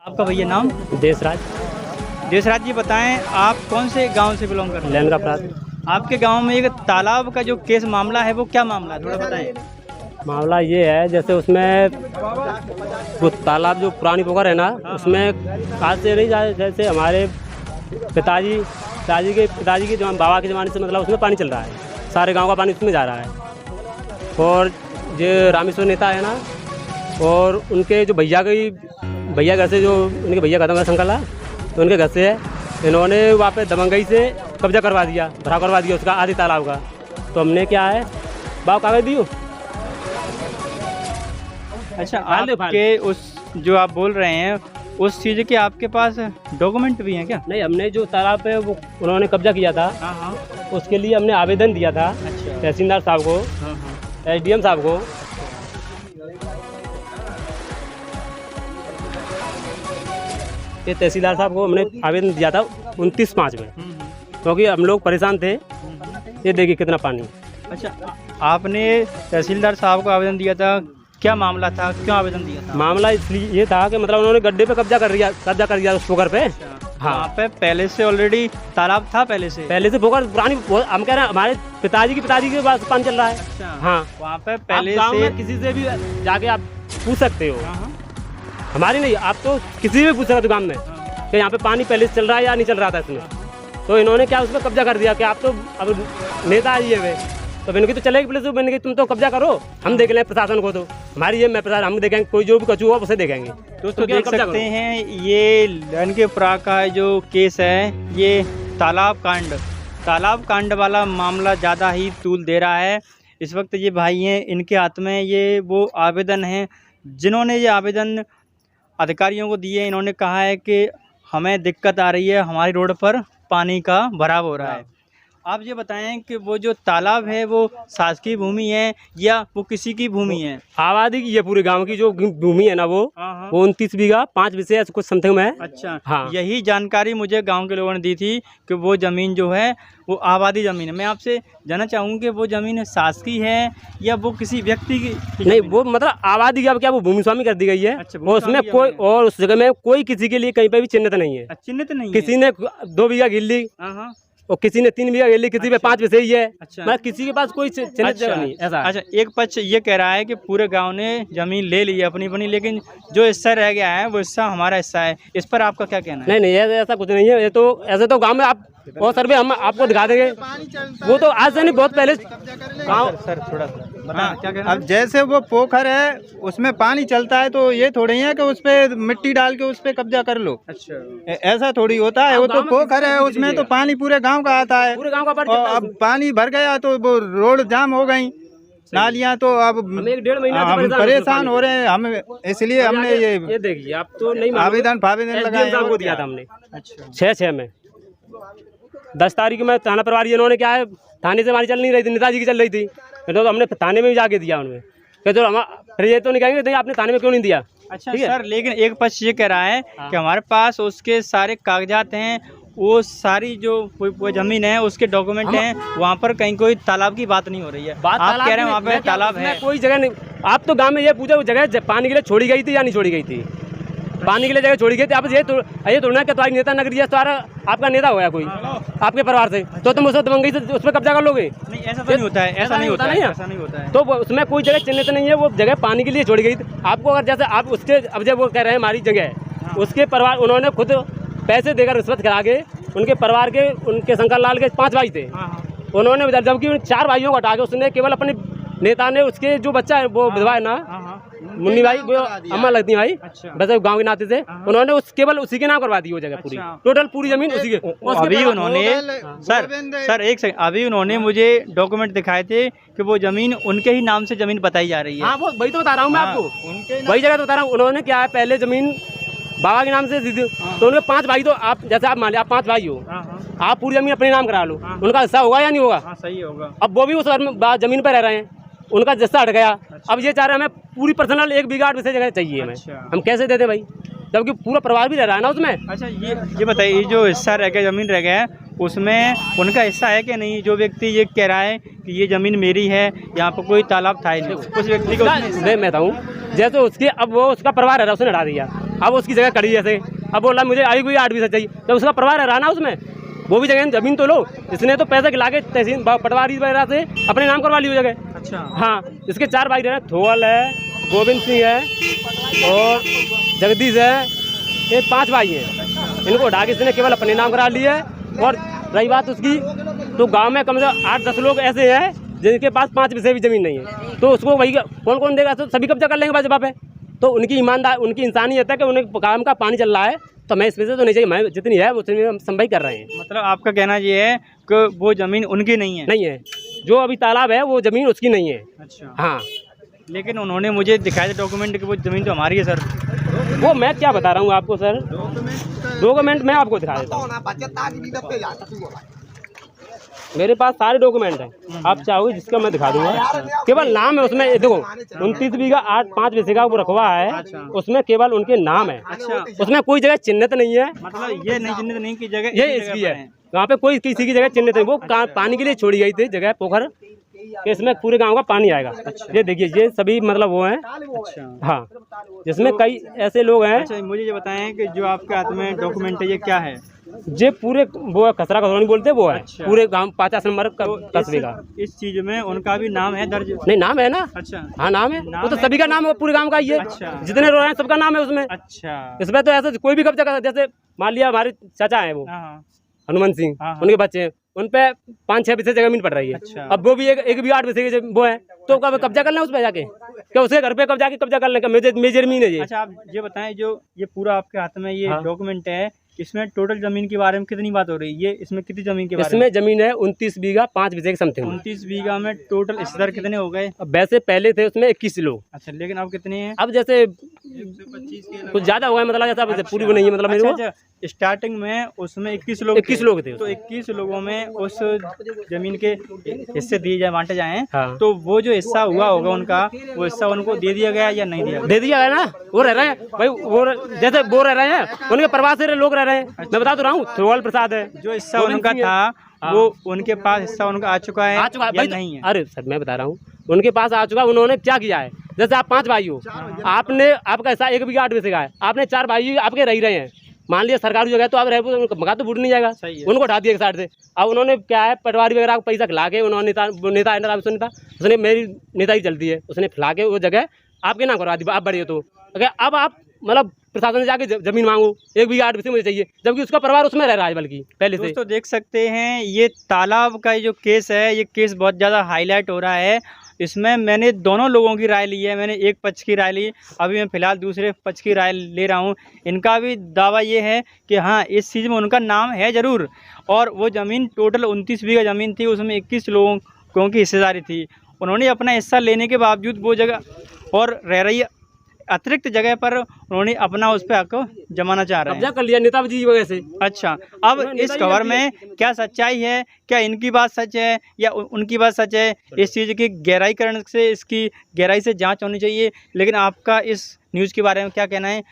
आपका भैया नाम? देशराज। देशराज जी बताएं, आप कौन से गांव से बिलोंग करते हैं? लैन का अपराध। आपके गांव में एक तालाब का जो केस मामला है वो क्या मामला है, थोड़ा बताएं। मामला ये है, जैसे उसमें वो तालाब जो पुरानी पोखर है ना, उसमें आज से नहीं जाए, जैसे हमारे पिताजी के जमाने, बाबा के ज़माने से मतलब उसमें पानी चल रहा है, सारे गांव का पानी उसमें जा रहा है। और जो रामेश्वर नेता है ना, और उनके जो भैया घर से, जो उनके भैया खत्म है संकला, तो उनके घर से है, इन्होंने वहाँ पे दबंगई से कब्जा करवा दिया, भरा करवा दिया उसका आधी तालाब का। तो हमने क्या है, बाव कागज दियो। अच्छा, आपके उस जो आप बोल रहे हैं उस चीज़ के आपके पास डॉक्यूमेंट भी हैं क्या? नहीं, हमने जो तालाब पे वो उन्होंने कब्जा किया था, हाँ। उसके लिए हमने आवेदन दिया था अच्छा। तहसीलदार साहब को, हाँ। एसडीएम साहब को। ये तहसीलदार साहब को हमने आवेदन दिया था 29/5 में, क्योंकि हम लोग परेशान थे। ये देखिए कितना पानी। अच्छा, आपने तहसीलदार साहब को आवेदन दिया था, क्या मामला था, क्यों आवेदन दिया था? मामला इसलिए ये था कि मतलब उन्होंने गड्ढे पे कब्जा कर दिया उस पोखर पे। हाँ, वहाँ पे पहले से ऑलरेडी तालाब था, पहले से पोखर पुरानी, हम कह रहे हैं हमारे पिताजी के पास पानी चल रहा है। अच्छा। हाँ, वहाँ पे पहले गाँव से में किसी से भी जाके आप पूछ सकते हो। हाँ। हमारी नहीं, आप तो किसी से भी पूछ सकते हो गाँव में कि यहाँ पे पानी पहले से चल रहा है या नहीं चल रहा था इसमें। तो इन्होंने क्या उसमें कब्जा कर दिया कि आप तो अब नेता आई है वे, तो मैंने कहा तो चलेगी प्लेस, मैंने कहा तुम तो कब्जा करो, हम देख लें प्रशासन को। तो हमारी ये मैं प्रशासन हम देखेंगे, कोई जो भी कचू हो उसे देखेंगे। दोस्तों देख सकते हैं, ये लैन के प्रा का जो केस है, ये तालाब कांड वाला मामला ज़्यादा ही तूल दे रहा है। इस वक्त ये भाई हैं, इनके हाथ में ये वो आवेदन हैं जिन्होंने ये आवेदन अधिकारियों को दिए। इन्होंने कहा है कि हमें दिक्कत आ रही है, हमारी रोड पर पानी का भराव हो रहा है। आप ये बताएं कि वो जो तालाब है वो शासकीय भूमि है या वो किसी की भूमि है? आबादी की, ये पूरे गांव की जो भूमि है ना, वो 29 बीघा 5 विषय कुछ समथिंग में। अच्छा। हाँ, यही जानकारी मुझे गांव के लोगों ने दी थी कि वो ज़मीन जो है वो आबादी ज़मीन है। मैं आपसे जानना चाहूँगा कि वो ज़मीन शासकीय है या वो किसी व्यक्ति की नहीं, वो मतलब आबादी की, अब क्या वो भूमि स्वामी कर दी गई है। अच्छा, और उसमें कोई, और उस जगह में कोई किसी के लिए कहीं पे भी चिन्हित नहीं है। चिन्हित नहीं है? किसी ने 2 बीघा गिर ली और किसी ने 3 बीघा गिर ली, किसी पे 5 विषय ही है। अच्छा। मतलब किसी के पास कोई चिन्हित जगह नहीं है। ऐसा। अच्छा, एक पक्ष ये कह रहा है कि पूरे गांव ने जमीन ले ली है अपनी, लेकिन जो हिस्सा रह गया है वो हिस्सा हमारा हिस्सा है। इस पर आपका क्या कहना है? नहीं, ऐसा कुछ नहीं है। ये तो ऐसे तो गांव में आप और सर्वे हम आपको दिखा देंगे, वो तो आज से नहीं, बहुत पहले गाँव। सर थोड़ा सा क्या कहना? अब जैसे वो पोखर है उसमें पानी चलता है, तो ये थोड़ी है कि उस पे मिट्टी डाल के उस पे कब्जा कर लो। अच्छा। ऐसा थोड़ी होता है। वो तो पोखर है, उसमें तो पानी पूरे गांव का आता है। पूरे गांव का और अब पानी भर गया तो वो रोड जाम हो गई, नालियाँ, तो अब हम 1-1.5 महीना हम परेशान हो रहे हैं। हम इसलिए हमने ये देखिए, आप तो नहीं आवेदन लगाया को दिया था हमने। अच्छा। 6/6 में 10 तारीख में थाना प्रभारी, इन्होंने क्या है, थाने से हमारी चल नहीं रही थी, नेताजी की चल रही थी, तो हमने थाने में भी जाके दिया उनमें। तो हम फिर ये तो नहीं कहेंगे नहीं आपने थाने में क्यों नहीं दिया। अच्छा सर, लेकिन एक पक्ष ये कह रहा है कि हमारे पास उसके सारे कागजात हैं, वो सारी जो वो जमीन है उसके डॉक्यूमेंट हैं, वहाँ पर कहीं कोई तालाब की बात नहीं हो रही है। आप कह रहे हैं वहाँ पे तालाब है? कोई जगह नहीं। आप तो गाँव में ये पूछा, वो जगह पानी के लिए छोड़ी गई थी या नहीं छोड़ी गई थी? पानी के लिए जगह छोड़ी गई थी। आप ये तोड़ना कि तुम्हारी नेता नगरी है, तुम्हारा आपका नेता होया कोई आपके परिवार से, तो तुम उसे दबंगई से उस पर कब्जा कर लोगे? नहीं, ऐसा तो नहीं होता है। ऐसा नहीं होता है। तो उसमें कोई जगह चिन्हित नहीं है, वो जगह पानी के लिए छोड़ी गई थी। आपको अगर जैसे आप उसके, अब जब वो कह रहे हैं हमारी जगह है, उसके परिवार, उन्होंने खुद पैसे देकर रिश्वत करा के उनके परिवार के, उनके शंकर लाल के 5 भाई थे, उन्होंने जबकि उन 4 भाइयों को हटा के उसने केवल अपने नेता ने, उसके जो बच्चा है वो विधवा है ना, मुन्नी भाई, वो अम्मा लगती है भाई, वैसे गांव के नाते से उन्होंने केवल उसी के नाम करवा दी वो जगह पूरी। टोटल पूरी जमीन उसी के। अभी उन्होंने सर एक सेकंड, अभी उन्होंने मुझे डॉक्यूमेंट दिखाए थे कि वो जमीन उनके ही नाम से जमीन बताई जा रही है। हाँ, वो वही तो बता रहा हूँ मैं आपको, वही जगह तो बता रहा हूँ। उन्होंने क्या है, पहले जमीन बाबा के नाम से दी थी, तो उनके 5 भाई, तो आप जैसे आप मान लिया आप 5 भाई हो, आप पूरी जमीन अपने नाम करा लो, उनका हिस्सा होगा या नहीं होगा? सही होगा। अब वो भी उस जमीन पर रह रहे हैं, उनका हिस्सा हट गया। अब ये चाह रहे हैं हमें पूरी पर्सनल 1 बीघा 8 विषय जगह चाहिए हमें। हम कैसे देते भाई, जबकि पूरा परिवार भी रह रहा है ना उसमें। अच्छा, ये बताइए, जो हिस्सा रह गया, जमीन रह गया है, उसमें उनका हिस्सा है कि नहीं? जो व्यक्ति ये कह रहा है कि ये ज़मीन मेरी है, यहाँ पर कोई तालाब था ही नहीं, उस व्यक्ति को मैं बताऊँ, जैसे उसकी अब वो उसका परिवार है, उसने हटा दिया, अब उसकी जगह कड़ी जैसे, अब बोला मुझे आई हुई 8 बीघा चाहिए, तो उसका परिवार है रहा ना उसमें, वो भी जगह ज़मीन तो लो, इसने तो पैसे खिला के तहसील पटवारी वगैरह से अपने नाम करवा ली वो जगह। अच्छा, हाँ, इसके 4 भाई रहे, थोवल है, गोविंद सिंह है और जगदीश है, ये 5 भाई हैं। इनको उठा के इसने केवल अपने नाम करा लिया है। और रही बात उसकी, तो गांव में कम से कम 8-10 लोग ऐसे हैं जिनके पास 5 पैसे भी ज़मीन नहीं है, तो उसको वही कौन कौन देगा? तो सभी कब्जा कर लेंगे भाजपा पे। तो उनकी ईमानदार, उनकी इंसानियत है कि उन्हें काम का पानी चल रहा है, तो मैं इसमें से तो नहीं चाहिए, मैं जितनी है उतनी हम संभाई कर रहे हैं। मतलब आपका कहना ये है कि वो ज़मीन उनकी नहीं है? नहीं है, जो अभी तालाब है वो ज़मीन उसकी नहीं है। अच्छा, हाँ, लेकिन उन्होंने मुझे दिखाया था डॉक्यूमेंट कि वो ज़मीन तो हमारी है सर। वो मैं क्या बता रहा हूँ आपको सर, डॉक्यूमेंट मैं आपको दिखा देता हूँ, मेरे पास सारे डॉक्यूमेंट हैं, आप चाहोगे जिसका मैं दिखा दूंगा। केवल नाम है उसमें, देखो 29 बीघा 5 पैसे का वो रखवा है, उसमें केवल उनके नाम है। अच्छा, उसमें कोई जगह चिन्हित नहीं है, मतलब ये नहीं चिन्हित नहीं की जगह ये इसकी है, वहाँ पे कोई किसी की जगह चिन्हित नहीं, वो पानी के लिए छोड़ी गई थी जगह पोखर, इसमें पूरे गांव का पानी आएगा। ये देखिए, ये सभी मतलब वो हैं। अच्छा, हाँ, जिसमें कई ऐसे लोग हैं। अच्छा, मुझे ये बताएं कि जो आपके हाथ में डॉक्यूमेंट है ये क्या है? ये पूरे वो खसरा खसौनी बोलते हैं, वो है। अच्छा। पूरे गांव 50 नंबर कस्बे का। इस चीज में उनका भी नाम है दर्ज? नहीं, नाम है ना। अच्छा, हाँ, नाम है, नाम वो तो है? सभी का नाम है, पूरे गांव का ही है। अच्छा, जितने रो रहे हैं सबका नाम है उसमें। अच्छा, इसमें तो ऐसा कोई भी कब्जा कर, जैसे मान लिया हमारे चाचा है वो हाँ, हनुमंत सिंह, हाँ, हाँ। उनके बच्चे हैं, उन पे 5-6 पैसे जमीन पड़ रही है। अच्छा। अब वो भी एक भी 8 पैसे के वो है, तो कब कब्जा कर लें उस पे जाके? क्या उसके घर पे कब्जा कर लें? मेरी जमीन है ये। अच्छा, आप ये बताएं, जो ये पूरा आपके हाथ में ये हाँ। डॉक्यूमेंट है, इसमें टोटल जमीन के बारे में कितनी बात हो रही है? ये इसमें कितनी जमीन के बारे इसमें जमीन है 29 बीघा 5 पैसे के समथिंग। 29 बीघा में टोटल हिस्सेदार कितने हो गए? अब वैसे पहले थे उसमें 21 लोग। अच्छा, लेकिन अब कितने हैं? अब जैसे कुछ ज्यादा हो गए, मतलब जैसा अब पूरी वो नहीं है, मतलब मेरे को। अच्छा, स्टार्टिंग में उसमें 21 लोग 21 लोग थे तो 21 लोगों में उस जमीन के हिस्से दिए जाए, बांटे जाएं, हाँ। तो वो जो हिस्सा हुआ होगा उनका, वो हिस्सा उनको दे दिया गया या नहीं दिया गया? दे दिया है ना, वो रह रहे हैं भाई, वो जैसे वो रह रहे हैं, उनके परिवार से लोग रह रहे हैं। मैं बता तो रहा हूँ, थ्रोवल प्रसाद है, जो हिस्सा उनका था वो उनके पास हिस्सा उनका आ चुका है, आ चुका है या भाई। नहीं है? अरे सर, मैं बता रहा हूँ, उनके पास आ चुका। उन्होंने क्या किया है, जैसे आप 5 भाई हो, आपने आपका हिस्सा 1 बीघा 8 पैसे का है, आपने 4 भाई आपके रह रहे हैं, मान लिया सरकारी जगह, तो आप रह मका तो बूट नहीं जाएगा, सही है। उनको हटा दिया एक साइड से। अब उन्होंने क्या है, पटवारी वगैरह को पैसा खिला के, उन्होंने नेता उसने मेरी नेताई चलती है, उसने खिला के वो जगह आपके नाम करवा दी। आप बड़े हो तो अब आप मतलब प्रशासन से जाके जमीन मांगो, 1 बीघा 8 पैसे मुझे चाहिए, जबकि उसका परिवार उसमें रह रहा है बल्कि पहले से। दोस्तों देख सकते हैं, ये तालाब का जो केस है, ये केस बहुत ज़्यादा हाईलाइट हो रहा है। इसमें मैंने दोनों लोगों की राय ली है, मैंने एक पक्ष की राय ली, अभी मैं फ़िलहाल दूसरे पक्ष की राय ले रहा हूँ। इनका भी दावा ये है कि हाँ, इस चीज़ में उनका नाम है ज़रूर, और वो ज़मीन टोटल 29 बीघा ज़मीन थी, उसमें 21 लोगों की हिस्सेदारी थी। उन्होंने अपना हिस्सा लेने के बावजूद वो जगह और रह रही अतिरिक्त जगह पर उन्होंने अपना उस पर हक जमाना चाह रहे हैं, कब्जा कर लिया नेताजी की वजह से। अच्छा, अब इस खबर में क्या सच्चाई है? क्या इनकी बात सच है या उनकी बात सच है? इस चीज़ की गहराई करने से, इसकी गहराई से जांच होनी चाहिए। लेकिन आपका इस न्यूज़ के बारे में क्या कहना है?